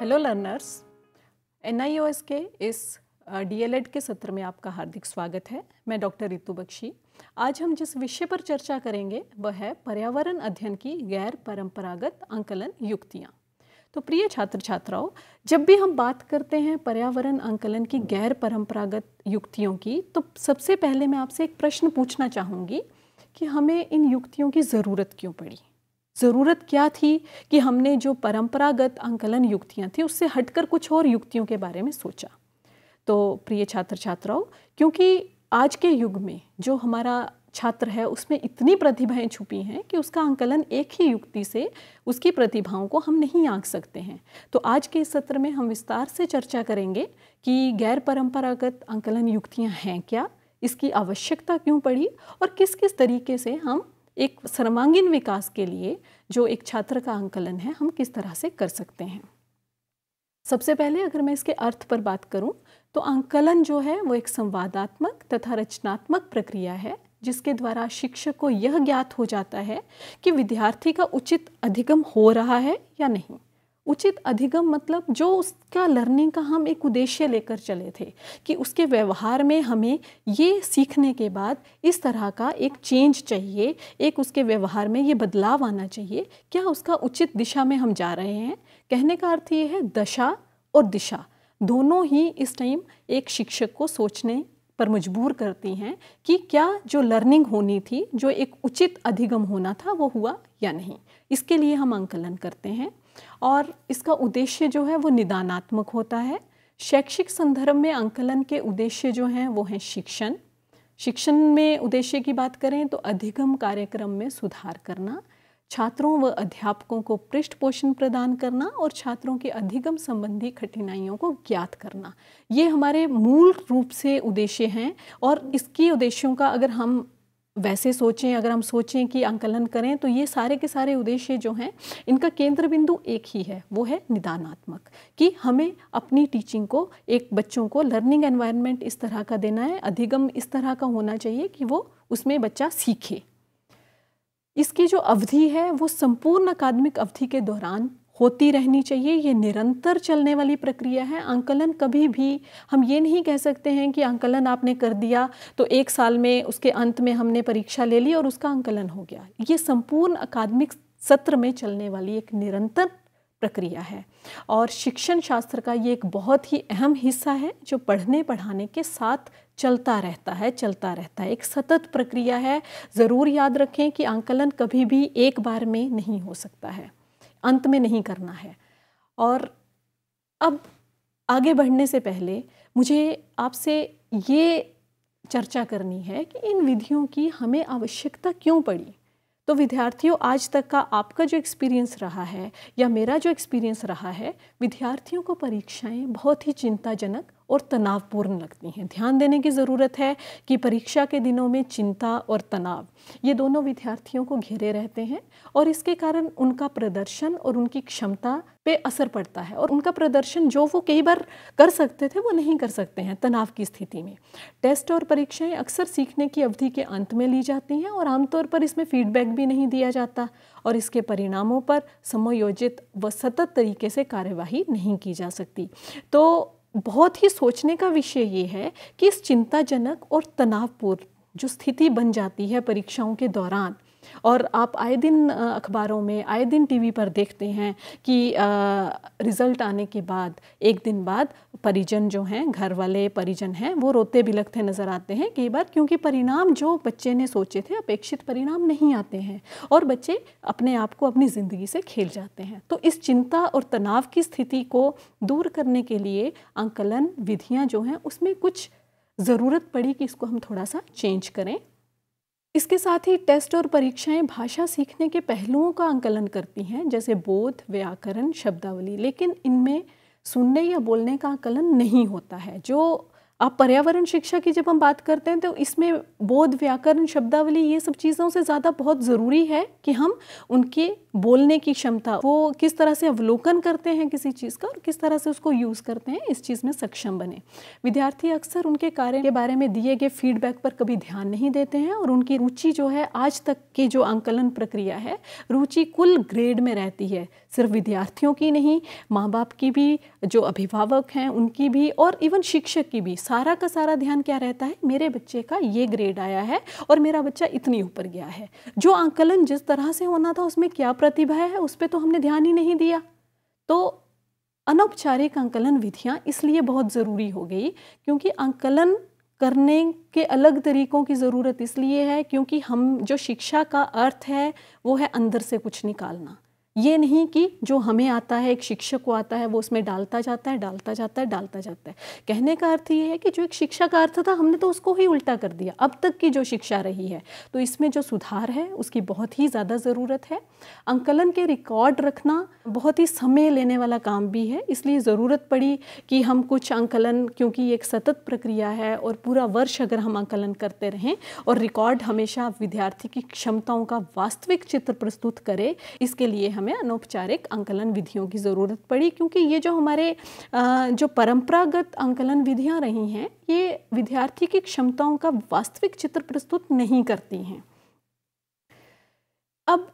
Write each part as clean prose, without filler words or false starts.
Hello learners, NIOS के इस DLED के सत्र में आपका हार्दिक स्वागत है। मैं डॉक्टर रितु बख्शी। आज हम जिस विषय पर चर्चा करेंगे वह है पर्यावरण अध्ययन की गैर परंपरागत आंकलन युक्तियाँ। तो प्रिय छात्र छात्राओं, जब भी हम बात करते हैं पर्यावरण आंकलन की गैर परंपरागत युक्तियों की, तो सबसे पहले मैं आपसे एक प्रश्न पूछना चाहूँगी कि हमें इन युक्तियों की ज़रूरत क्यों पड़ी। ज़रूरत क्या थी कि हमने जो परंपरागत आंकलन युक्तियाँ थी उससे हटकर कुछ और युक्तियों के बारे में सोचा। तो प्रिय छात्र छात्राओं, क्योंकि आज के युग में जो हमारा छात्र है उसमें इतनी प्रतिभाएं छुपी हैं कि उसका आंकलन एक ही युक्ति से उसकी प्रतिभाओं को हम नहीं आंक सकते हैं। तो आज के इस सत्र में हम विस्तार से चर्चा करेंगे कि गैर परंपरागत आंकलन युक्तियाँ हैं क्या, इसकी आवश्यकता क्यों पड़ी और किस किस तरीके से हम एक सर्वांगीण विकास के लिए जो एक छात्र का आंकलन है हम किस तरह से कर सकते हैं। सबसे पहले अगर मैं इसके अर्थ पर बात करूं तो आंकलन जो है वो एक संवादात्मक तथा रचनात्मक प्रक्रिया है जिसके द्वारा शिक्षक को यह ज्ञात हो जाता है कि विद्यार्थी का उचित अधिगम हो रहा है या नहीं। उचित अधिगम मतलब जो उसका लर्निंग का हम एक उद्देश्य लेकर चले थे कि उसके व्यवहार में हमें ये सीखने के बाद इस तरह का एक चेंज चाहिए, एक उसके व्यवहार में ये बदलाव आना चाहिए, क्या उसका उचित दिशा में हम जा रहे हैं। कहने का अर्थ ये है दशा और दिशा दोनों ही इस टाइम एक शिक्षक को सोचने पर मजबूर करती हैं कि क्या जो लर्निंग होनी थी, जो एक उचित अधिगम होना था वो हुआ या नहीं। इसके लिए हम आंकलन करते हैं और इसका उद्देश्य जो है वो निदानात्मक होता है। शैक्षिक संदर्भ में आंकलन के उद्देश्य जो हैं वो हैं शिक्षण में उद्देश्य की बात करें तो अधिगम कार्यक्रम में सुधार करना, छात्रों व अध्यापकों को पृष्ठ पोषण प्रदान करना और छात्रों के अधिगम संबंधी कठिनाइयों को ज्ञात करना। ये हमारे मूल रूप से उद्देश्य हैं और इसकी उद्देश्यों का अगर हम वैसे सोचें, अगर हम सोचें कि आंकलन करें तो ये सारे के सारे उद्देश्य जो हैं इनका केंद्र बिंदु एक ही है, वो है निदानात्मक, कि हमें अपनी टीचिंग को एक बच्चों को लर्निंग एनवायरनमेंट इस तरह का देना है, अधिगम इस तरह का होना चाहिए कि वो उसमें बच्चा सीखे। इसकी जो अवधि है वो संपूर्ण अकादमिक अवधि के दौरान होती रहनी चाहिए। ये निरंतर चलने वाली प्रक्रिया है। आंकलन कभी भी हम ये नहीं कह सकते हैं कि आंकलन आपने कर दिया तो एक साल में उसके अंत में हमने परीक्षा ले ली और उसका आंकलन हो गया। ये संपूर्ण अकादमिक सत्र में चलने वाली एक निरंतर प्रक्रिया है और शिक्षण शास्त्र का ये एक बहुत ही अहम हिस्सा है जो पढ़ने पढ़ाने के साथ चलता रहता है। एक सतत प्रक्रिया है। ज़रूर याद रखें कि आंकलन कभी भी एक बार में नहीं हो सकता है, अंत में नहीं करना है। और अब आगे बढ़ने से पहले मुझे आपसे ये चर्चा करनी है कि इन विधियों की हमें आवश्यकता क्यों पड़ी। तो विद्यार्थियों, आज तक का आपका जो एक्सपीरियंस रहा है या मेरा जो एक्सपीरियंस रहा है, विद्यार्थियों को परीक्षाएं बहुत ही चिंताजनक और तनावपूर्ण लगती हैं। ध्यान देने की ज़रूरत है कि परीक्षा के दिनों में चिंता और तनाव ये दोनों विद्यार्थियों को घेरे रहते हैं और इसके कारण उनका प्रदर्शन और उनकी क्षमता पे असर पड़ता है और उनका प्रदर्शन जो वो कई बार कर सकते थे वो नहीं कर सकते हैं तनाव की स्थिति में। टेस्ट और परीक्षाएं अक्सर सीखने की अवधि के अंत में ली जाती हैं और आमतौर पर इसमें फीडबैक भी नहीं दिया जाता और इसके परिणामों पर समयोजित व सतत तरीके से कार्यवाही नहीं की जा सकती। तो बहुत ही सोचने का विषय ये है कि इस चिंताजनक और तनावपूर्ण जो स्थिति बन जाती है परीक्षाओं के दौरान, और आप आए दिन अखबारों में, आए दिन टीवी पर देखते हैं कि रिज़ल्ट आने के बाद एक दिन बाद परिजन जो हैं, घर वाले परिजन हैं, वो रोते बिलखते नज़र आते हैं कई बार, क्योंकि परिणाम जो बच्चे ने सोचे थे अपेक्षित परिणाम नहीं आते हैं और बच्चे अपने आप को अपनी ज़िंदगी से खेल जाते हैं। तो इस चिंता और तनाव की स्थिति को दूर करने के लिए आंकलन विधियाँ जो हैं उसमें कुछ ज़रूरत पड़ी कि इसको हम थोड़ा सा चेंज करें। इसके साथ ही टेस्ट और परीक्षाएं भाषा सीखने के पहलुओं का आंकलन करती हैं, जैसे बोध, व्याकरण, शब्दावली, लेकिन इनमें सुनने या बोलने का आंकलन नहीं होता है। जो आप पर्यावरण शिक्षा की जब हम बात करते हैं तो इसमें बोध, व्याकरण, शब्दावली ये सब चीज़ों से ज़्यादा बहुत ज़रूरी है कि हम उनके बोलने की क्षमता, वो किस तरह से अवलोकन करते हैं किसी चीज़ का और किस तरह से उसको यूज़ करते हैं, इस चीज़ में सक्षम बने। विद्यार्थी अक्सर उनके कार्य के बारे में दिए गए फीडबैक पर कभी ध्यान नहीं देते हैं और उनकी रुचि जो है, आज तक की जो आंकलन प्रक्रिया है, रुचि कुल ग्रेड में रहती है। सिर्फ विद्यार्थियों की नहीं, माँ बाप की भी, जो अभिभावक हैं उनकी भी, और इवन शिक्षक की भी, सारा का सारा ध्यान क्या रहता है, मेरे बच्चे का ये ग्रेड आया है और मेरा बच्चा इतनी ऊपर गया है। जो आंकलन जिस तरह से होना था उसमें क्या प्रतिभा है, उस पर तो हमने ध्यान ही नहीं दिया। तो अनौपचारिक आंकलन विधियाँ इसलिए बहुत ज़रूरी हो गई, क्योंकि आंकलन करने के अलग तरीकों की ज़रूरत इसलिए है क्योंकि हम, जो शिक्षा का अर्थ है वो है अंदर से कुछ निकालना। ये नहीं कि जो हमें आता है, एक शिक्षक को आता है, वो उसमें डालता जाता है, डालता जाता है, डालता जाता है। कहने का अर्थ ये है कि जो एक शिक्षा का अर्थ था, हमने तो उसको ही उल्टा कर दिया अब तक की जो शिक्षा रही है। तो इसमें जो सुधार है उसकी बहुत ही ज़्यादा ज़रूरत है। आंकलन के रिकॉर्ड रखना बहुत ही समय लेने वाला काम भी है, इसलिए ज़रूरत पड़ी कि हम कुछ आंकलन, क्योंकि ये एक सतत प्रक्रिया है और पूरा वर्ष अगर हम आंकलन करते रहें और रिकॉर्ड हमेशा विद्यार्थी की क्षमताओं का वास्तविक चित्र प्रस्तुत करे, इसके लिए हमें अनौपचारिक आंकलन विधियों की ज़रूरत पड़ी। क्योंकि ये जो हमारे जो परंपरागत आंकलन विधियाँ रही हैं, ये विद्यार्थी की क्षमताओं का वास्तविक चित्र प्रस्तुत नहीं करती हैं। अब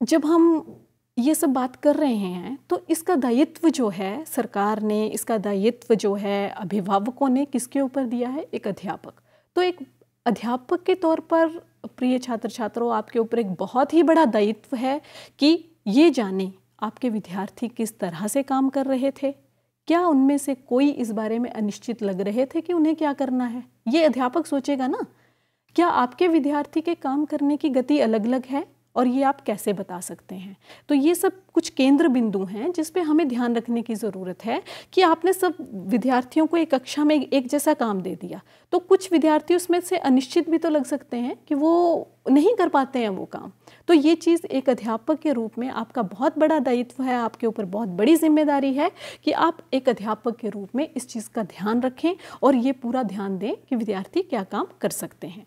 जब हम ये सब बात कर रहे हैं तो इसका दायित्व जो है सरकार ने, इसका दायित्व जो है अभिभावकों ने किसके ऊपर दिया है, एक अध्यापक। तो एक अध्यापक के तौर पर प्रिय छात्र छात्रों, आपके ऊपर एक बहुत ही बड़ा दायित्व है कि ये जाने आपके विद्यार्थी किस तरह से काम कर रहे थे, क्या उनमें से कोई इस बारे में अनिश्चित लग रहे थे कि उन्हें क्या करना है। ये अध्यापक सोचेगा ना, क्या आपके विद्यार्थी के काम करने की गति अलग अलग है और ये आप कैसे बता सकते हैं। तो ये सब कुछ केंद्र बिंदु हैं जिस पे हमें ध्यान रखने की ज़रूरत है कि आपने सब विद्यार्थियों को एक कक्षा में एक जैसा काम दे दिया, तो कुछ विद्यार्थी उसमें से अनिश्चित भी तो लग सकते हैं कि वो नहीं कर पाते हैं वो काम। तो ये चीज़ एक अध्यापक के रूप में आपका बहुत बड़ा दायित्व है, आपके ऊपर बहुत बड़ी जिम्मेदारी है कि आप एक अध्यापक के रूप में इस चीज़ का ध्यान रखें और ये पूरा ध्यान दें कि विद्यार्थी क्या काम कर सकते हैं।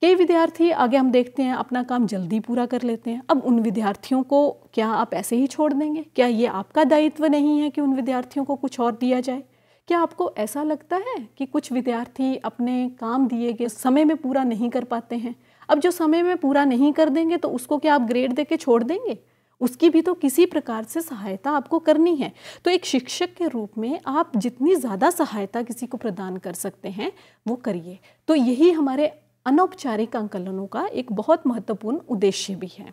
कई विद्यार्थी, आगे हम देखते हैं, अपना काम जल्दी पूरा कर लेते हैं। अब उन विद्यार्थियों को क्या आप ऐसे ही छोड़ देंगे? क्या ये आपका दायित्व नहीं है कि उन विद्यार्थियों को कुछ और दिया जाए? क्या आपको ऐसा लगता है कि कुछ विद्यार्थी अपने काम दिए गए समय में पूरा नहीं कर पाते हैं? अब जो समय में पूरा नहीं कर देंगे तो उसको क्या आप ग्रेड दे के छोड़ देंगे? उसकी भी तो किसी प्रकार से सहायता आपको करनी है। तो एक शिक्षक के रूप में आप जितनी ज़्यादा सहायता किसी को प्रदान कर सकते हैं वो करिए। तो यही हमारे अनौपचारिक आंकलनों का एक बहुत महत्वपूर्ण उद्देश्य भी है।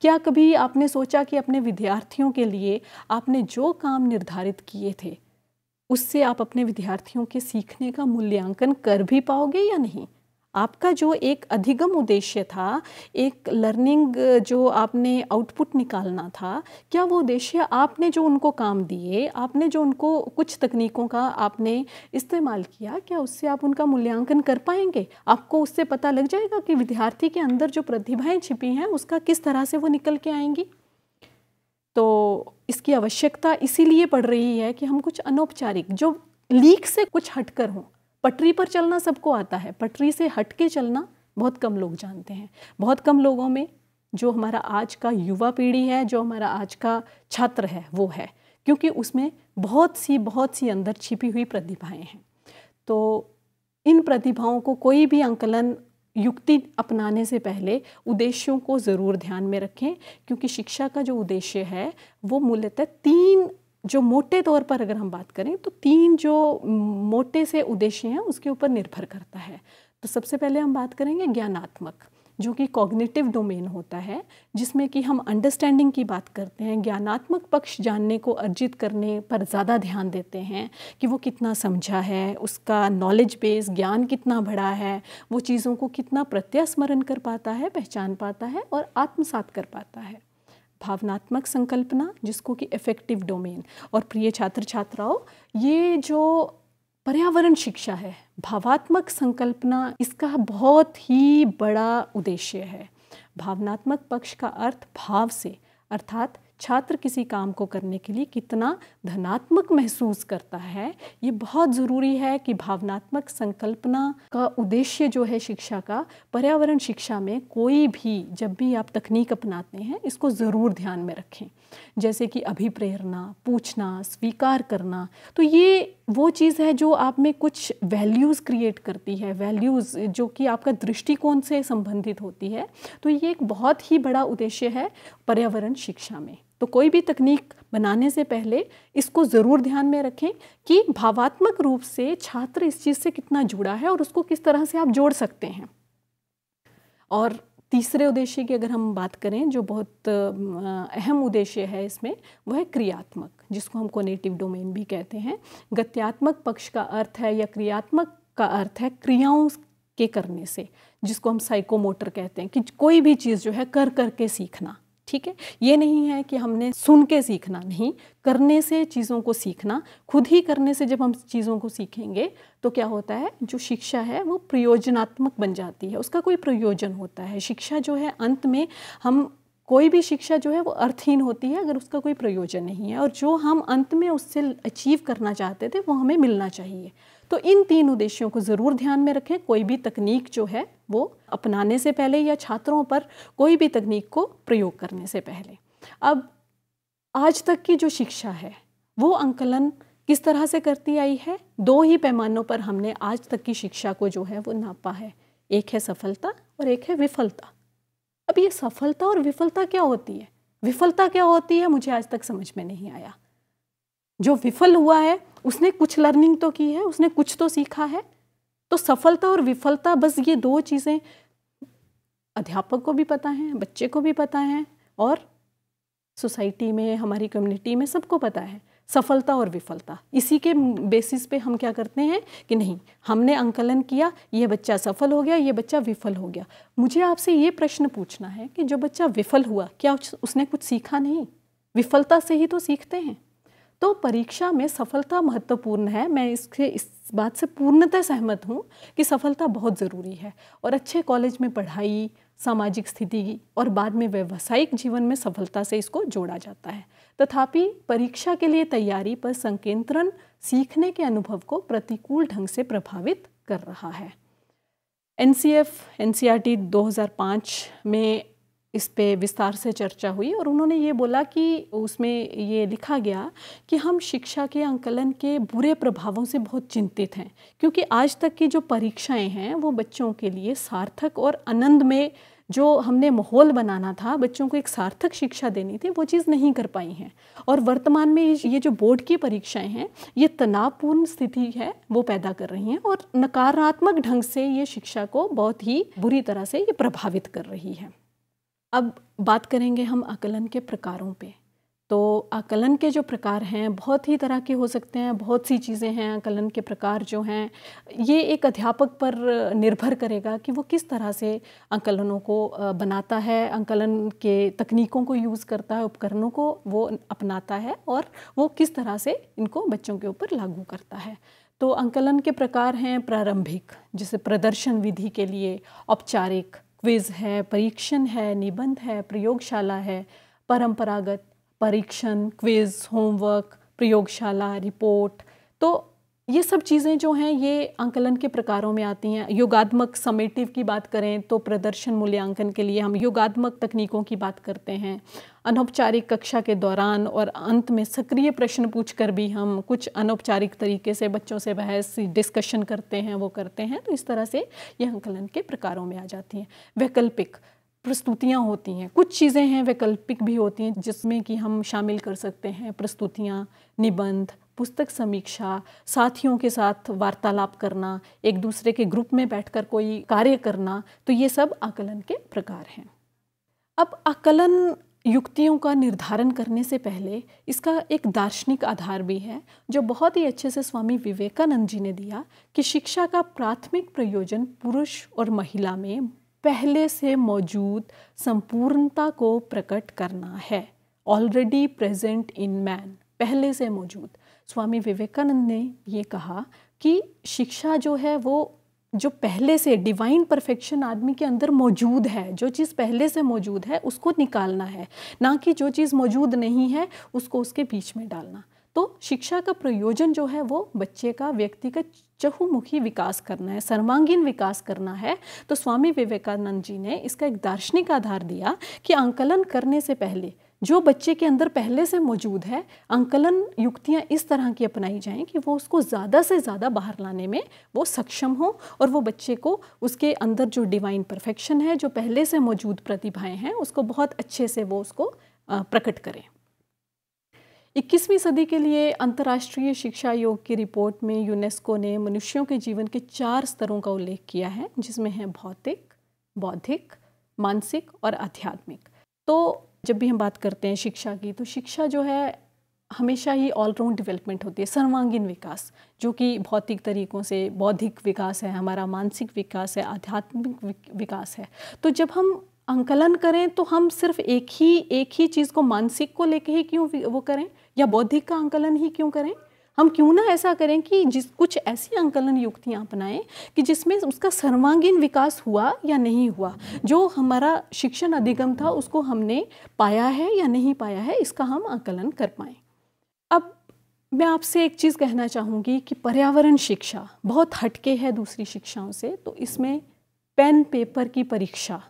क्या कभी आपने सोचा कि अपने विद्यार्थियों के लिए आपने जो काम निर्धारित किए थे उससे आप अपने विद्यार्थियों के सीखने का मूल्यांकन कर भी पाओगे या नहीं? आपका जो एक अधिगम उद्देश्य था, एक लर्निंग जो आपने आउटपुट निकालना था, क्या वो उद्देश्य आपने जो उनको काम दिए, आपने जो उनको कुछ तकनीकों का आपने इस्तेमाल किया, क्या उससे आप उनका मूल्यांकन कर पाएंगे? आपको उससे पता लग जाएगा कि विद्यार्थी के अंदर जो प्रतिभाएं छिपी हैं उसका किस तरह से वो निकल के आएंगी। तो इसकी आवश्यकता इसीलिए पड़ रही है कि हम कुछ अनौपचारिक, जो लीक से कुछ हटकर हों। पटरी पर चलना सबको आता है, पटरी से हट के चलना बहुत कम लोग जानते हैं। बहुत कम लोगों में जो हमारा आज का युवा पीढ़ी है, जो हमारा आज का छात्र है वो है, क्योंकि उसमें बहुत सी अंदर छिपी हुई प्रतिभाएं हैं। तो इन प्रतिभाओं को कोई भी आंकलन युक्ति अपनाने से पहले उद्देश्यों को ज़रूर ध्यान में रखें, क्योंकि शिक्षा का जो उद्देश्य है वो मूलतः 3, जो मोटे तौर पर अगर हम बात करें तो 3 जो मोटे से उद्देश्य हैं उसके ऊपर निर्भर करता है। तो सबसे पहले हम बात करेंगे ज्ञानात्मक, जो कि कॉग्निटिव डोमेन होता है, जिसमें कि हम अंडरस्टैंडिंग की बात करते हैं। ज्ञानात्मक पक्ष जानने को अर्जित करने पर ज़्यादा ध्यान देते हैं कि वो कितना समझा है, उसका नॉलेज बेस ज्ञान कितना बड़ा है, वो चीज़ों को कितना प्रत्यस्मरण कर पाता है, पहचान पाता है और आत्मसात कर पाता है। भावनात्मक संकल्पना, जिसको कि इफेक्टिव डोमेन। और प्रिय छात्र छात्राओं, ये जो पर्यावरण शिक्षा है, भावात्मक संकल्पना, इसका बहुत ही बड़ा उद्देश्य है। भावनात्मक पक्ष का अर्थ भाव से, अर्थात छात्र किसी काम को करने के लिए कितना धनात्मक महसूस करता है, ये बहुत ज़रूरी है कि भावनात्मक संकल्पना का उद्देश्य जो है शिक्षा का, पर्यावरण शिक्षा में कोई भी जब भी आप तकनीक अपनाते हैं इसको ज़रूर ध्यान में रखें। जैसे कि अभिप्रेरणा, पूछना, स्वीकार करना, तो ये वो चीज़ है जो आप में कुछ वैल्यूज़ क्रिएट करती है, वैल्यूज़ जो कि आपका दृष्टिकोण से संबंधित होती है। तो ये एक बहुत ही बड़ा उद्देश्य है पर्यावरण शिक्षा में। तो कोई भी तकनीक बनाने से पहले इसको ज़रूर ध्यान में रखें कि भावात्मक रूप से छात्र इस चीज़ से कितना जुड़ा है और उसको किस तरह से आप जोड़ सकते हैं। और तीसरे उद्देश्य की अगर हम बात करें, जो बहुत अहम उद्देश्य है इसमें, वह है क्रियात्मक, जिसको हम कोग्निटिव डोमेन भी कहते हैं। गत्यात्मक पक्ष का अर्थ है या क्रियात्मक का अर्थ है क्रियाओं के करने से, जिसको हम साइकोमोटर कहते हैं कि कोई भी चीज़ जो है कर करके सीखना। ठीक है, ये नहीं है कि हमने सुन के सीखना, नहीं, करने से चीज़ों को सीखना। खुद ही करने से जब हम चीज़ों को सीखेंगे तो क्या होता है, जो शिक्षा है वो प्रयोजनात्मक बन जाती है, उसका कोई प्रयोजन होता है। शिक्षा जो है अंत में, हम कोई भी शिक्षा जो है वो अर्थहीन होती है अगर उसका कोई प्रयोजन नहीं है, और जो हम अंत में उससे अचीव करना चाहते थे वो हमें मिलना चाहिए। तो इन 3 उद्देश्यों को ज़रूर ध्यान में रखें कोई भी तकनीक जो है वो अपनाने से पहले या छात्रों पर कोई भी तकनीक को प्रयोग करने से पहले। अब आज तक की जो शिक्षा है वो आंकलन किस तरह से करती आई है? 2 ही पैमानों पर हमने आज तक की शिक्षा को जो है वो नापा है। एक है सफलता और एक है विफलता। अब ये सफलता और विफलता क्या होती है? विफलता क्या होती है मुझे आज तक समझ में नहीं आया। जो विफल हुआ है उसने कुछ लर्निंग तो की है, उसने कुछ तो सीखा है। तो सफलता और विफलता, बस ये 2 चीज़ें अध्यापक को भी पता है, बच्चे को भी पता है, और सोसाइटी में, हमारी कम्युनिटी में सबको पता है सफलता और विफलता। इसी के बेसिस पे हम क्या करते हैं कि नहीं, हमने आंकलन किया, ये बच्चा सफल हो गया, ये बच्चा विफल हो गया। मुझे आपसे ये प्रश्न पूछना है कि जो बच्चा विफल हुआ, क्या उसने कुछ सीखा नहीं? विफलता से ही तो सीखते हैं। तो परीक्षा में सफलता महत्वपूर्ण है। मैं इस बात से पूर्णतः सहमत हूँ कि सफलता बहुत ज़रूरी है, और अच्छे कॉलेज में पढ़ाई, सामाजिक स्थिति और बाद में व्यावसायिक जीवन में सफलता से इसको जोड़ा जाता है। तथापि परीक्षा के लिए तैयारी पर संकेंद्रण सीखने के अनुभव को प्रतिकूल ढंग से प्रभावित कर रहा है। NCERT 2005 में इस पे विस्तार से चर्चा हुई, और उन्होंने ये बोला कि उसमें ये लिखा गया कि हम शिक्षा के आंकलन के बुरे प्रभावों से बहुत चिंतित हैं, क्योंकि आज तक की जो परीक्षाएं हैं वो बच्चों के लिए सार्थक और आनंद में, जो हमने माहौल बनाना था, बच्चों को एक सार्थक शिक्षा देनी थी, वो चीज़ नहीं कर पाई हैं। और वर्तमान में ये जो बोर्ड की परीक्षाएं हैं, ये तनावपूर्ण स्थिति है वो पैदा कर रही हैं, और नकारात्मक ढंग से ये शिक्षा को बहुत ही बुरी तरह से ये प्रभावित कर रही है। अब बात करेंगे हम आकलन के प्रकारों पे। तो आकलन के जो प्रकार हैं बहुत ही तरह के हो सकते हैं, बहुत सी चीज़ें हैं। आकलन के प्रकार जो हैं ये एक अध्यापक पर निर्भर करेगा कि वो किस तरह से आकलनों को बनाता है, आकलन के तकनीकों को यूज़ करता है, उपकरणों को वो अपनाता है, और वो किस तरह से इनको बच्चों के ऊपर लागू करता है। तो आकलन के प्रकार हैं प्रारंभिक, जैसे प्रदर्शन विधि के लिए औपचारिक, क्विज़ है, परीक्षण है, निबंध है, प्रयोगशाला है। परंपरागत, परीक्षण, क्विज़, होमवर्क, प्रयोगशाला, रिपोर्ट। तो ये सब चीज़ें जो हैं ये आंकलन के प्रकारों में आती हैं। योगात्मक, समेटिव की बात करें तो प्रदर्शन मूल्यांकन के लिए हम योगात्मक तकनीकों की बात करते हैं। अनौपचारिक कक्षा के दौरान और अंत में सक्रिय प्रश्न पूछकर भी हम कुछ अनौपचारिक तरीके से बच्चों से बहस, डिस्कशन करते हैं, वो करते हैं। तो इस तरह से ये आंकलन के प्रकारों में आ जाती हैं। वैकल्पिक प्रस्तुतियाँ होती हैं, कुछ चीज़ें हैं वैकल्पिक भी होती हैं जिसमें कि हम शामिल कर सकते हैं प्रस्तुतियाँ, निबंध, पुस्तक समीक्षा, साथियों के साथ वार्तालाप करना, एक दूसरे के ग्रुप में बैठकर कोई कार्य करना। तो ये सब आकलन के प्रकार हैं। अब आकलन युक्तियों का निर्धारण करने से पहले इसका एक दार्शनिक आधार भी है, जो बहुत ही अच्छे से स्वामी विवेकानंद जी ने दिया कि शिक्षा का प्राथमिक प्रयोजन पुरुष और महिला में पहले से मौजूद संपूर्णता को प्रकट करना है। ऑलरेडी प्रेजेंट इन मैन, पहले से मौजूद। स्वामी विवेकानंद ने ये कहा कि शिक्षा जो है वो जो पहले से डिवाइन परफेक्शन आदमी के अंदर मौजूद है, जो चीज़ पहले से मौजूद है उसको निकालना है, ना कि जो चीज़ मौजूद नहीं है उसको उसके बीच में डालना। तो शिक्षा का प्रयोजन जो है वो बच्चे का व्यक्तिगत चहुमुखी विकास करना है, सर्वांगीण विकास करना है। तो स्वामी विवेकानंद जी ने इसका एक दार्शनिक आधार दिया कि आंकलन करने से पहले जो बच्चे के अंदर पहले से मौजूद है, आंकलन युक्तियाँ इस तरह की अपनाई जाएं कि वो उसको ज़्यादा से ज़्यादा बाहर लाने में वो सक्षम हो और वो बच्चे को उसके अंदर जो डिवाइन परफेक्शन है, जो पहले से मौजूद प्रतिभाएं हैं, उसको बहुत अच्छे से वो उसको प्रकट करें। 21वीं सदी के लिए अंतर्राष्ट्रीय शिक्षा योग की रिपोर्ट में यूनेस्को ने मनुष्यों के जीवन के 4 स्तरों का उल्लेख किया है, जिसमें है भौतिक, बौद्धिक, मानसिक और आध्यात्मिक। तो जब भी हम बात करते हैं शिक्षा की, तो शिक्षा जो है हमेशा ही ऑलराउंड डेवलपमेंट होती है, सर्वांगीण विकास, जो कि भौतिक तरीक़ों से बौद्धिक विकास है, हमारा मानसिक विकास है, आध्यात्मिक विकास है। तो जब हम आंकलन करें तो हम सिर्फ एक ही चीज़ को, मानसिक को लेके ही क्यों वो करें, या बौद्धिक का आंकलन ही क्यों करें? हम क्यों ना ऐसा करें कि कुछ ऐसी आंकलन युक्तियाँ अपनाएं कि जिसमें उसका सर्वांगीण विकास हुआ या नहीं हुआ, जो हमारा शिक्षण अधिगम था उसको हमने पाया है या नहीं पाया है, इसका हम आंकलन कर पाएँ। अब मैं आपसे एक चीज़ कहना चाहूँगी कि पर्यावरण शिक्षा बहुत हटके है दूसरी शिक्षाओं से। तो इसमें पेन पेपर की परीक्षा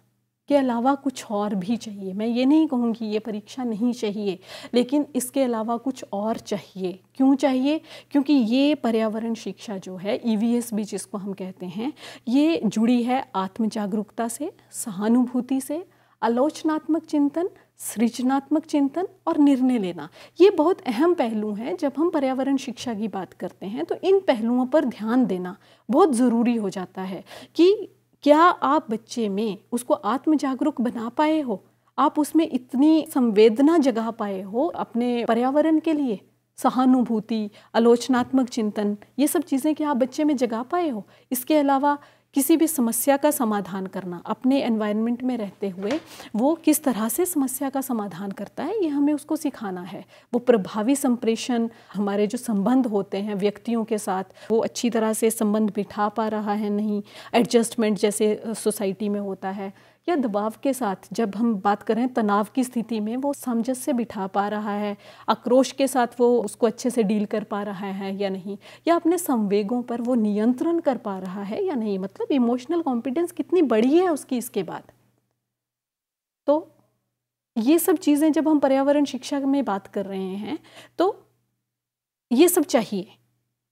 के अलावा कुछ और भी चाहिए। मैं ये नहीं कहूँगी ये परीक्षा नहीं चाहिए, लेकिन इसके अलावा कुछ और चाहिए। क्यों चाहिए? क्योंकि ये पर्यावरण शिक्षा जो है, EVS भी जिसको हम कहते हैं, ये जुड़ी है आत्म जागरूकता से, सहानुभूति से, आलोचनात्मक चिंतन, सृजनात्मक चिंतन और निर्णय लेना। ये बहुत अहम पहलू हैं। जब हम पर्यावरण शिक्षा की बात करते हैं तो इन पहलुओं पर ध्यान देना बहुत ज़रूरी हो जाता है कि क्या आप बच्चे में उसको आत्म जागरूक बना पाए हो, आप उसमें इतनी संवेदना जगा पाए हो अपने पर्यावरण के लिए, सहानुभूति, आलोचनात्मक चिंतन, ये सब चीज़ें क्या आप बच्चे में जगा पाए हो। इसके अलावा किसी भी समस्या का समाधान करना, अपने एनवायरनमेंट में रहते हुए वो किस तरह से समस्या का समाधान करता है, ये हमें उसको सिखाना है। वो प्रभावी संप्रेषण, हमारे जो संबंध होते हैं व्यक्तियों के साथ, वो अच्छी तरह से संबंध बिठा पा रहा है नहीं, एडजस्टमेंट जैसे सोसाइटी में होता है, या दबाव के साथ जब हम बात करें तनाव की स्थिति में वो सामंजस्य बिठा पा रहा है, आक्रोश के साथ वो उसको अच्छे से डील कर पा रहा है या नहीं, या अपने संवेगों पर वो नियंत्रण कर पा रहा है या नहीं, मतलब इमोशनल कॉम्पिटेंस कितनी बड़ी है उसकी इसके बाद। तो ये सब चीज़ें जब हम पर्यावरण शिक्षा में बात कर रहे हैं तो ये सब चाहिए।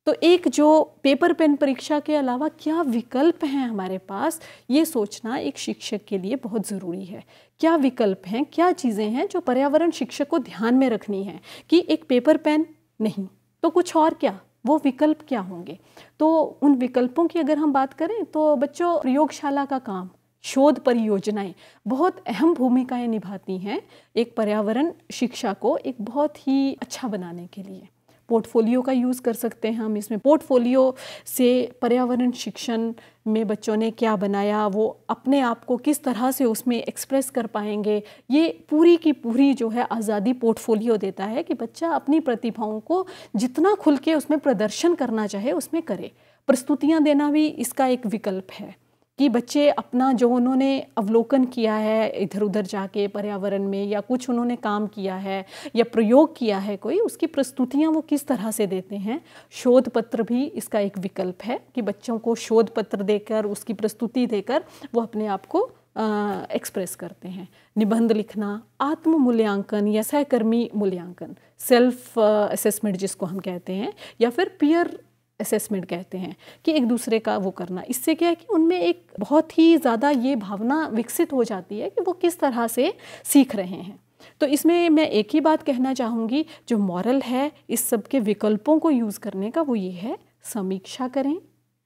तो एक जो पेपर पेन परीक्षा के अलावा क्या विकल्प हैं हमारे पास, ये सोचना एक शिक्षक के लिए बहुत ज़रूरी है। क्या विकल्प हैं, क्या चीज़ें हैं जो पर्यावरण शिक्षक को ध्यान में रखनी है कि एक पेपर पेन नहीं तो कुछ और, क्या वो विकल्प क्या होंगे। तो उन विकल्पों की अगर हम बात करें तो बच्चों, प्रयोगशाला का काम, शोध परियोजनाएं बहुत अहम भूमिकाएं निभाती हैं एक पर्यावरण शिक्षा को एक बहुत ही अच्छा बनाने के लिए। पोर्टफोलियो का यूज़ कर सकते हैं हम इसमें। पोर्टफोलियो से पर्यावरण शिक्षण में बच्चों ने क्या बनाया, वो अपने आप को किस तरह से उसमें एक्सप्रेस कर पाएंगे, ये पूरी की पूरी जो है आज़ादी पोर्टफोलियो देता है कि बच्चा अपनी प्रतिभाओं को जितना खुल के उसमें प्रदर्शन करना चाहे उसमें करे। प्रस्तुतियाँ देना भी इसका एक विकल्प है कि बच्चे अपना जो उन्होंने अवलोकन किया है इधर उधर जाके पर्यावरण में, या कुछ उन्होंने काम किया है या प्रयोग किया है कोई, उसकी प्रस्तुतियाँ वो किस तरह से देते हैं। शोध पत्र भी इसका एक विकल्प है कि बच्चों को शोध पत्र देकर, उसकी प्रस्तुति देकर वो अपने आप को एक्सप्रेस करते हैं। निबंध लिखना, आत्म मूल्यांकन या सहकर्मी मूल्यांकन, सेल्फ असेसमेंट जिसको हम कहते हैं, या फिर पीयर असेसमेंट कहते हैं कि एक दूसरे का वो करना। इससे क्या है कि उनमें एक बहुत ही ज़्यादा ये भावना विकसित हो जाती है कि वो किस तरह से सीख रहे हैं। तो इसमें मैं एक ही बात कहना चाहूँगी, जो मॉरल है इस सब के विकल्पों को यूज़ करने का, वो ये है, समीक्षा करें,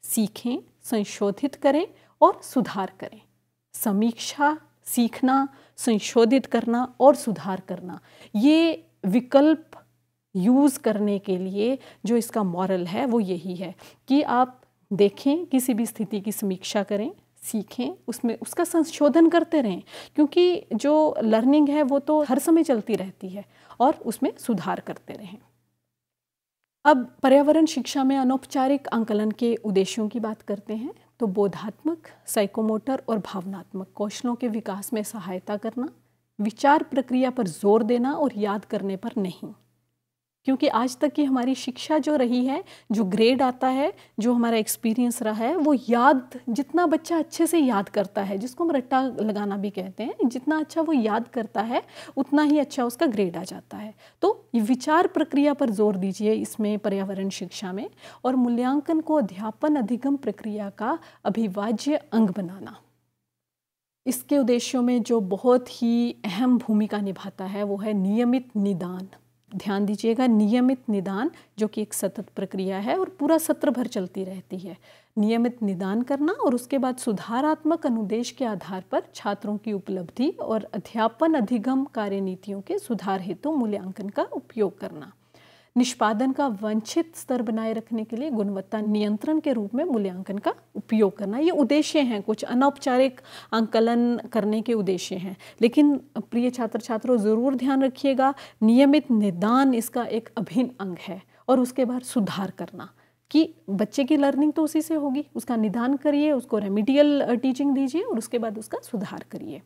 सीखें, संशोधित करें और सुधार करें। समीक्षा, सीखना, संशोधित करना और सुधार करना, ये विकल्प यूज़ करने के लिए जो इसका मॉरल है वो यही है कि आप देखें, किसी भी स्थिति की समीक्षा करें, सीखें, उसमें उसका संशोधन करते रहें, क्योंकि जो लर्निंग है वो तो हर समय चलती रहती है, और उसमें सुधार करते रहें। अब पर्यावरण शिक्षा में अनौपचारिक आंकलन के उद्देश्यों की बात करते हैं। तो बोधात्मक, साइकोमोटर और भावनात्मक कौशलों के विकास में सहायता करना, विचार प्रक्रिया पर जोर देना और याद करने पर नहीं। क्योंकि आज तक की हमारी शिक्षा जो रही है, जो ग्रेड आता है, जो हमारा एक्सपीरियंस रहा है, वो याद, जितना बच्चा अच्छे से याद करता है, जिसको हम रट्टा लगाना भी कहते हैं, जितना अच्छा वो याद करता है उतना ही अच्छा उसका ग्रेड आ जाता है। तो ये विचार प्रक्रिया पर जोर दीजिए इसमें पर्यावरण शिक्षा में, और मूल्यांकन को अध्यापन अधिगम प्रक्रिया का अभिवाज्य अंग बनाना। इसके उद्देश्यों में जो बहुत ही अहम भूमिका निभाता है वो है नियमित निदान। ध्यान दीजिएगा, नियमित निदान, जो कि एक सतत प्रक्रिया है और पूरा सत्र भर चलती रहती है। नियमित निदान करना और उसके बाद सुधारात्मक अनुदेश के आधार पर छात्रों की उपलब्धि और अध्यापन अधिगम कार्यनीतियों के सुधार हेतु मूल्यांकन का उपयोग करना। निष्पादन का वांछित स्तर बनाए रखने के लिए गुणवत्ता नियंत्रण के रूप में मूल्यांकन का उपयोग करना। ये उद्देश्य हैं, कुछ अनौपचारिक आंकलन करने के उद्देश्य हैं। लेकिन प्रिय छात्र छात्रों, ज़रूर ध्यान रखिएगा, नियमित निदान इसका एक अभिन्न अंग है। और उसके बाद सुधार करना कि बच्चे की लर्निंग तो उसी से होगी, उसका निदान करिए, उसको रेमिडियल टीचिंग दीजिए और उसके बाद उसका सुधार करिए।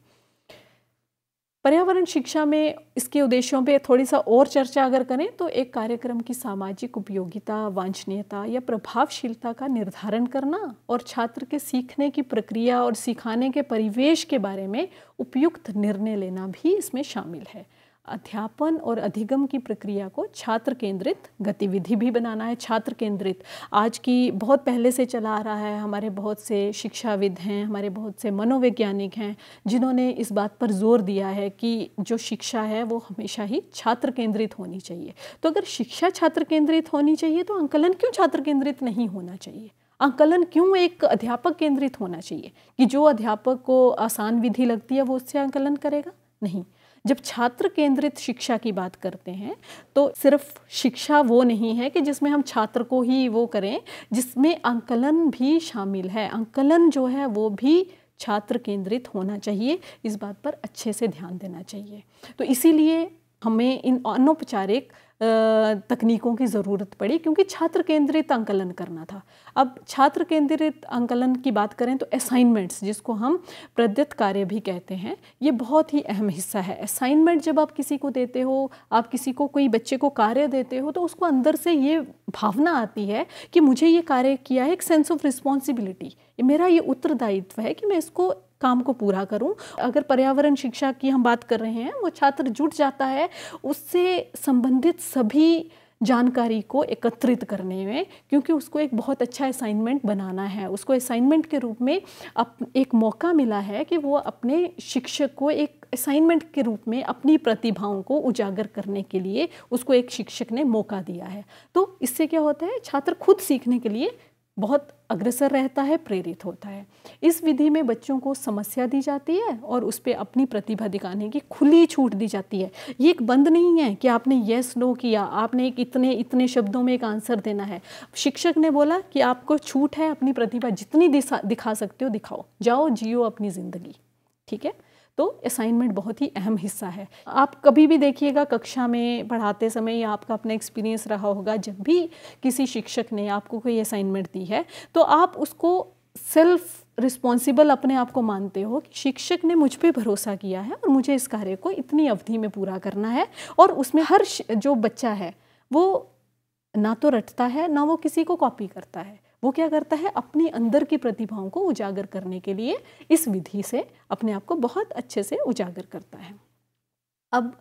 पर्यावरण शिक्षा में इसके उद्देश्यों पे थोड़ी सा और चर्चा अगर करें तो एक कार्यक्रम की सामाजिक उपयोगिता, वांछनीयता या प्रभावशीलता का निर्धारण करना और छात्र के सीखने की प्रक्रिया और सिखाने के परिवेश के बारे में उपयुक्त निर्णय लेना भी इसमें शामिल है। अध्यापन और अधिगम की प्रक्रिया को छात्र केंद्रित गतिविधि भी बनाना है। छात्र केंद्रित आज की बहुत पहले से चला आ रहा है। हमारे बहुत से शिक्षाविद हैं, हमारे बहुत से मनोवैज्ञानिक हैं जिन्होंने इस बात पर जोर दिया है कि जो शिक्षा है वो हमेशा ही छात्र केंद्रित होनी चाहिए। तो अगर शिक्षा छात्र केंद्रित होनी चाहिए तो आंकलन क्यों छात्र केंद्रित नहीं होना चाहिए? आंकलन क्यों एक अध्यापक केंद्रित होना चाहिए कि जो अध्यापक को आसान विधि लगती है वो उससे आंकलन करेगा? नहीं। जब छात्र केंद्रित शिक्षा की बात करते हैं तो सिर्फ शिक्षा वो नहीं है कि जिसमें हम छात्र को ही वो करें, जिसमें आंकलन भी शामिल है। आंकलन जो है वो भी छात्र केंद्रित होना चाहिए, इस बात पर अच्छे से ध्यान देना चाहिए। तो इसीलिए हमें इन अनौपचारिक तकनीकों की ज़रूरत पड़ी, क्योंकि छात्र केंद्रित आंकलन करना था। अब छात्र केंद्रित आंकलन की बात करें तो असाइनमेंट्स, जिसको हम प्रदत्त कार्य भी कहते हैं, ये बहुत ही अहम हिस्सा है। असाइनमेंट जब आप किसी को देते हो, आप किसी को, कोई बच्चे को कार्य देते हो, तो उसको अंदर से ये भावना आती है कि मुझे ये कार्य किया है, एक सेंस ऑफ रिस्पॉन्सिबिलिटी, मेरा ये उत्तरदायित्व है कि मैं इसको काम को पूरा करूं। अगर पर्यावरण शिक्षा की हम बात कर रहे हैं, वो छात्र जुट जाता है उससे संबंधित सभी जानकारी को एकत्रित करने में, क्योंकि उसको एक बहुत अच्छा असाइनमेंट बनाना है। उसको असाइनमेंट के रूप में एक मौका मिला है कि वो अपने शिक्षक को एक असाइनमेंट के रूप में अपनी प्रतिभाओं को उजागर करने के लिए उसको एक शिक्षक ने मौका दिया है। तो इससे क्या होता है, छात्र खुद सीखने के लिए बहुत अग्रसर रहता है, प्रेरित होता है। इस विधि में बच्चों को समस्या दी जाती है और उस पर अपनी प्रतिभा दिखाने की खुली छूट दी जाती है। ये एक बंद नहीं है कि आपने येस नो किया, आपने एक इतने शब्दों में एक आंसर देना है। शिक्षक ने बोला कि आपको छूट है, अपनी प्रतिभा जितनी दिखा सकते हो दिखाओ, जाओ जियो अपनी ज़िंदगी। ठीक है, तो असाइनमेंट बहुत ही अहम हिस्सा है। आप कभी भी देखिएगा कक्षा में पढ़ाते समय, या आपका अपना एक्सपीरियंस रहा होगा, जब भी किसी शिक्षक ने आपको कोई असाइनमेंट दी है तो आप उसको सेल्फ रिस्पॉन्सिबल अपने आप को मानते हो कि शिक्षक ने मुझ पे भरोसा किया है और मुझे इस कार्य को इतनी अवधि में पूरा करना है। और उसमें हर जो बच्चा है वो ना तो रटता है, ना वो किसी को कॉपी करता है। वो क्या करता है, अपनी अंदर की प्रतिभाओं को उजागर करने के लिए इस विधि से अपने आप को बहुत अच्छे से उजागर करता है। अब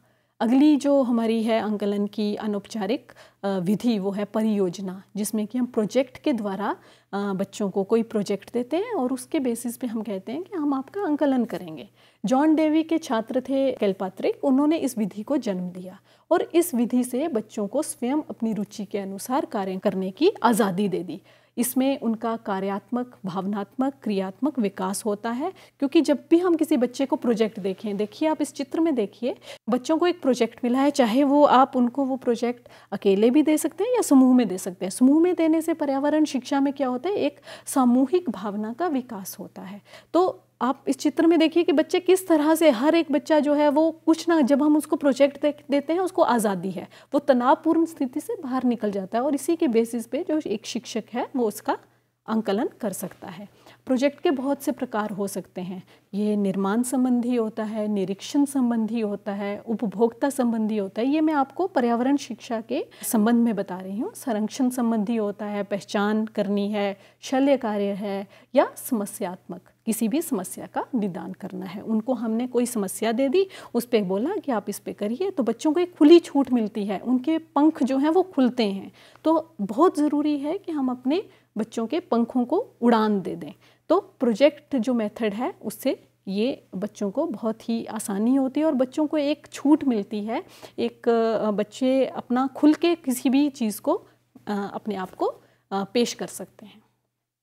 अगली जो हमारी है आंकलन की अनौपचारिक विधि, वो है परियोजना, जिसमें कि हम प्रोजेक्ट के द्वारा बच्चों को कोई प्रोजेक्ट देते हैं और उसके बेसिस पे हम कहते हैं कि हम आपका आंकलन करेंगे। जॉन डेवी के छात्र थे किलपात्रिक, उन्होंने इस विधि को जन्म दिया और इस विधि से बच्चों को स्वयं अपनी रुचि के अनुसार कार्य करने की आज़ादी दे दी। इसमें उनका कार्यात्मक, भावनात्मक, क्रियात्मक विकास होता है। क्योंकि जब भी हम किसी बच्चे को प्रोजेक्ट देखिए आप इस चित्र में देखिए, बच्चों को एक प्रोजेक्ट मिला है, चाहे वो आप उनको वो प्रोजेक्ट अकेले भी दे सकते हैं या समूह में दे सकते हैं। समूह में देने से पर्यावरण शिक्षा में क्या होता है, एक सामूहिक भावना का विकास होता है। तो आप इस चित्र में देखिए कि बच्चे किस तरह से, हर एक बच्चा जो है वो कुछ ना, जब हम उसको प्रोजेक्ट देते हैं उसको आज़ादी है, वो तनावपूर्ण स्थिति से बाहर निकल जाता है और इसी के बेसिस पे जो एक शिक्षक है वो उसका आंकलन कर सकता है। प्रोजेक्ट के बहुत से प्रकार हो सकते हैं। ये निर्माण संबंधी होता है, निरीक्षण संबंधी होता है, उपभोक्ता संबंधी होता है। ये मैं आपको पर्यावरण शिक्षा के संबंध में बता रही हूँ। संरक्षण संबंधी होता है, पहचान करनी है, शल्य कार्य है, या समस्यात्मक, किसी भी समस्या का निदान करना है। उनको हमने कोई समस्या दे दी, उस पर बोला कि आप इस पे करिए, तो बच्चों को एक खुली छूट मिलती है, उनके पंख जो हैं वो खुलते हैं। तो बहुत ज़रूरी है कि हम अपने बच्चों के पंखों को उड़ान दे दें। तो प्रोजेक्ट जो मेथड है उससे ये बच्चों को बहुत ही आसानी होती है और बच्चों को एक छूट मिलती है। एक बच्चे अपना खुल के किसी भी चीज़ को अपने आप को पेश कर सकते हैं।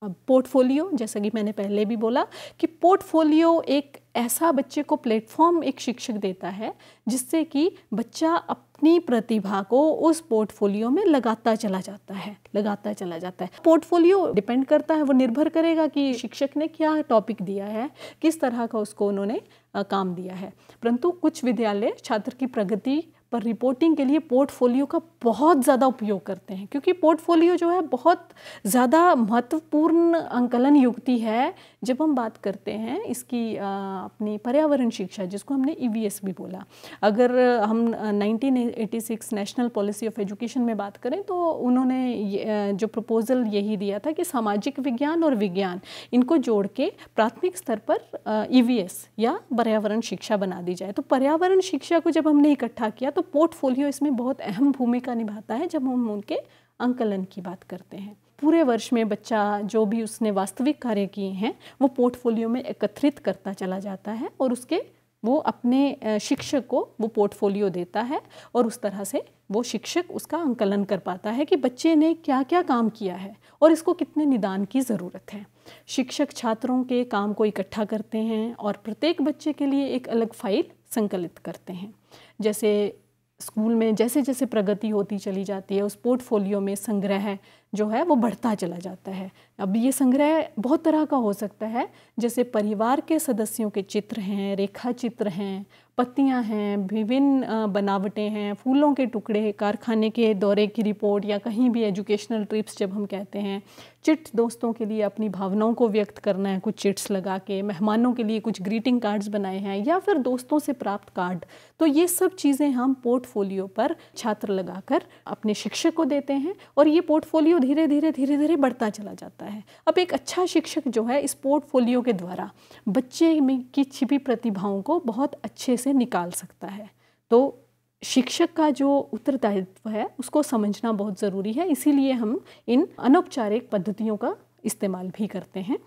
अब पोर्टफोलियो, जैसा कि मैंने पहले भी बोला कि पोर्टफोलियो एक ऐसा बच्चे को प्लेटफॉर्म एक शिक्षक देता है जिससे कि बच्चा अपनी प्रतिभा को उस पोर्टफोलियो में लगाता चला जाता है। पोर्टफोलियो डिपेंड करता है, वो निर्भर करेगा कि शिक्षक ने क्या टॉपिक दिया है, किस तरह का उसको उन्होंने काम दिया है। परंतु कुछ विद्यालय छात्र की प्रगति पर रिपोर्टिंग के लिए पोर्टफोलियो का बहुत ज़्यादा उपयोग करते हैं, क्योंकि पोर्टफोलियो जो है बहुत ज़्यादा महत्वपूर्ण आंकलन युक्ति है जब हम बात करते हैं इसकी अपनी पर्यावरण शिक्षा, जिसको हमने EVS भी बोला। अगर हम 1986 नेशनल पॉलिसी ऑफ एजुकेशन में बात करें तो उन्होंने जो प्रपोजल यही दिया था कि सामाजिक विज्ञान और विज्ञान इनको जोड़ के प्राथमिक स्तर पर EVS या पर्यावरण शिक्षा बना दी जाए। तो पर्यावरण शिक्षा को जब हमने इकट्ठा किया तो पोर्टफोलियो इसमें बहुत अहम भूमिका निभाता है जब हम उनके आंकलन की बात करते हैं। पूरे वर्ष में बच्चा जो भी उसने वास्तविक कार्य किए हैं वो पोर्टफोलियो में एकत्रित करता चला जाता है और वो अपने शिक्षक को वो पोर्टफोलियो देता है और उस तरह से वो शिक्षक उसका आंकलन कर पाता है कि बच्चे ने क्या क्या काम किया है और इसको कितने निदान की ज़रूरत है। शिक्षक छात्रों के काम को इकट्ठा करते हैं और प्रत्येक बच्चे के लिए एक अलग फाइल संकलित करते हैं। जैसे स्कूल में जैसे जैसे प्रगति होती चली जाती है उस पोर्टफोलियो में संग्रह जो है वो बढ़ता चला जाता है। अब ये संग्रह बहुत तरह का हो सकता है, जैसे परिवार के सदस्यों के चित्र हैं, रेखा चित्र हैं, पत्तियां हैं, विभिन्न बनावटें हैं, फूलों के टुकड़े, कारखाने के दौरे की रिपोर्ट या कहीं भी एजुकेशनल ट्रिप्स जब हम कहते हैं, चिट दोस्तों के लिए अपनी भावनाओं को व्यक्त करना है कुछ चिट्स लगा के, मेहमानों के लिए कुछ ग्रीटिंग कार्ड्स बनाए हैं या फिर दोस्तों से प्राप्त कार्ड। तो ये सब चीज़ें हम पोर्टफोलियो पर छात्र लगाकर अपने शिक्षक को देते हैं और ये पोर्टफोलियो धीरे धीरे बढ़ता चला जाता है। अब एक अच्छा शिक्षक जो है इस पोर्टफोलियो के द्वारा बच्चे में की छिपी प्रतिभाओं को बहुत अच्छे से निकाल सकता है। तो शिक्षक का जो उत्तरदायित्व है उसको समझना बहुत ज़रूरी है, इसीलिए हम इन अनौपचारिक पद्धतियों का इस्तेमाल भी करते हैं।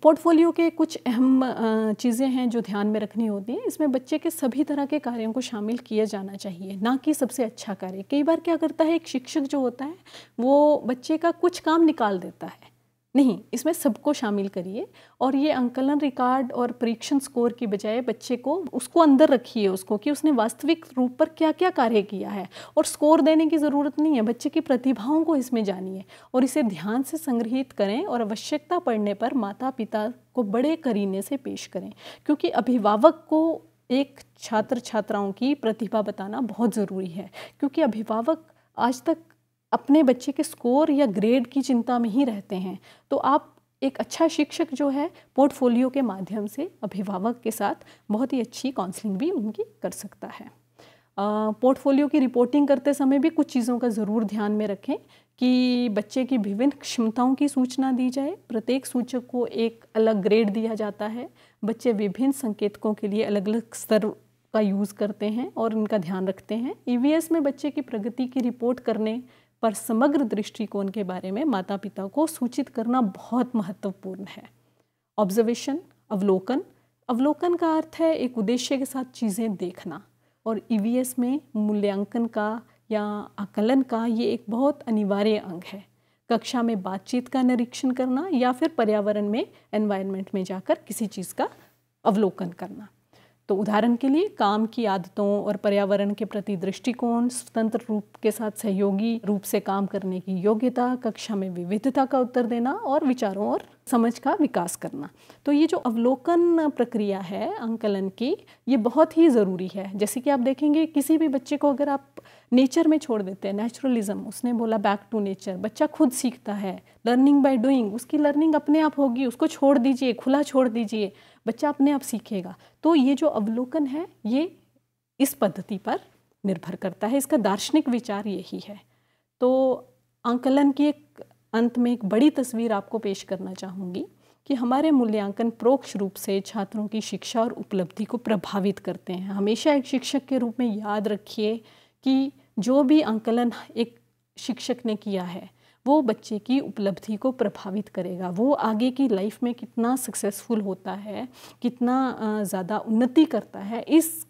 पोर्टफोलियो के कुछ अहम चीज़ें हैं जो ध्यान में रखनी होती हैं। इसमें बच्चे के सभी तरह के कार्यों को शामिल किया जाना चाहिए, ना कि सबसे अच्छा कार्य। कई बार क्या करता है एक शिक्षक जो होता है वो बच्चे का कुछ काम निकाल देता है, नहीं, इसमें सबको शामिल करिए और ये अंकलन रिकॉर्ड और परीक्षण स्कोर की बजाय बच्चे को उसको अंदर रखिए उसको कि उसने वास्तविक रूप पर क्या क्या कार्य किया है। और स्कोर देने की ज़रूरत नहीं है, बच्चे की प्रतिभाओं को इसमें जानिए और इसे ध्यान से संग्रहित करें और आवश्यकता पड़ने पर माता पिता को बड़े करीने से पेश करें, क्योंकि अभिभावक को एक छात्र छात्राओं की प्रतिभा बताना बहुत ज़रूरी है। क्योंकि अभिभावक आज तक अपने बच्चे के स्कोर या ग्रेड की चिंता में ही रहते हैं। तो आप एक अच्छा शिक्षक जो है पोर्टफोलियो के माध्यम से अभिभावक के साथ बहुत ही अच्छी काउंसलिंग भी उनकी कर सकता है। पोर्टफोलियो की रिपोर्टिंग करते समय भी कुछ चीज़ों का ज़रूर ध्यान में रखें कि बच्चे की विभिन्न क्षमताओं की सूचना दी जाए। प्रत्येक सूचक को एक अलग ग्रेड दिया जाता है। बच्चे विभिन्न संकेतकों के लिए अलग अलग स्तर का यूज़ करते हैं और उनका ध्यान रखते हैं। EVS में बच्चे की प्रगति की रिपोर्ट करने पर समग्र दृष्टिकोण के बारे में माता पिता को सूचित करना बहुत महत्वपूर्ण है। ऑब्जर्वेशन, अवलोकन का अर्थ है एक उद्देश्य के साथ चीज़ें देखना, और EVS में मूल्यांकन का या आकलन का ये एक बहुत अनिवार्य अंग है। कक्षा में बातचीत का निरीक्षण करना या फिर पर्यावरण में, एनवायरनमेंट में जाकर किसी चीज़ का अवलोकन करना। तो उदाहरण के लिए काम की आदतों और पर्यावरण के प्रति दृष्टिकोण, स्वतंत्र रूप के साथ सहयोगी रूप से काम करने की योग्यता, कक्षा में विविधता का उत्तर देना और विचारों और समझ का विकास करना। तो ये जो अवलोकन प्रक्रिया है आंकलन की, ये बहुत ही ज़रूरी है। जैसे कि आप देखेंगे किसी भी बच्चे को अगर आप नेचर में छोड़ देते हैं, नेचुरलिज्म, उसने बोला बैक टू नेचर, बच्चा खुद सीखता है, लर्निंग बाय डूइंग, उसकी लर्निंग अपने आप होगी, उसको छोड़ दीजिए, खुला छोड़ दीजिए, बच्चा अपने आप सीखेगा। तो ये जो अवलोकन है ये इस पद्धति पर निर्भर करता है, इसका दार्शनिक विचार यही है। तो आंकलन की एक अंत में एक बड़ी तस्वीर आपको पेश करना चाहूँगी कि हमारे मूल्यांकन परोक्ष रूप से छात्रों की शिक्षा और उपलब्धि को प्रभावित करते हैं। हमेशा एक शिक्षक के रूप में याद रखिए कि जो भी आंकलन एक शिक्षक ने किया है वो बच्चे की उपलब्धि को प्रभावित करेगा। वो आगे की लाइफ में कितना सक्सेसफुल होता है, कितना ज़्यादा उन्नति करता है, इस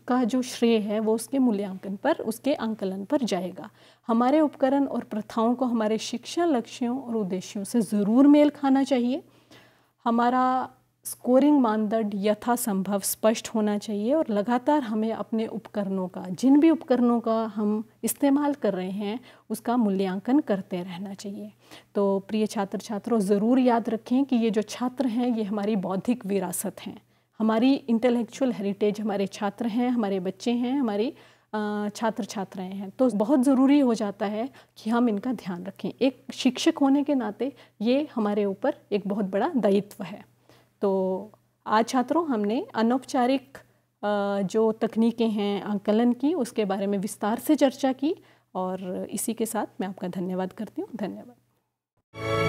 का जो श्रेय है वो उसके मूल्यांकन पर, उसके आंकलन पर जाएगा। हमारे उपकरण और प्रथाओं को हमारे शिक्षा लक्ष्यों और उद्देश्यों से ज़रूर मेल खाना चाहिए। हमारा स्कोरिंग मानदंड यथासंभव स्पष्ट होना चाहिए और लगातार हमें अपने उपकरणों का, जिन भी उपकरणों का हम इस्तेमाल कर रहे हैं, उसका मूल्यांकन करते रहना चाहिए। तो प्रिय छात्र छात्रों, ज़रूर याद रखें कि ये जो छात्र हैं ये हमारी बौद्धिक विरासत हैं, हमारी इंटेलेक्चुअल हेरिटेज, हमारे छात्र हैं, हमारे बच्चे हैं, हमारी छात्र छात्राएं हैं। तो बहुत ज़रूरी हो जाता है कि हम इनका ध्यान रखें। एक शिक्षक होने के नाते ये हमारे ऊपर एक बहुत बड़ा दायित्व है। तो आज छात्रों हमने अनौपचारिक जो तकनीकें हैं आंकलन की, उसके बारे में विस्तार से चर्चा की और इसी के साथ मैं आपका धन्यवाद करती हूँ। धन्यवाद।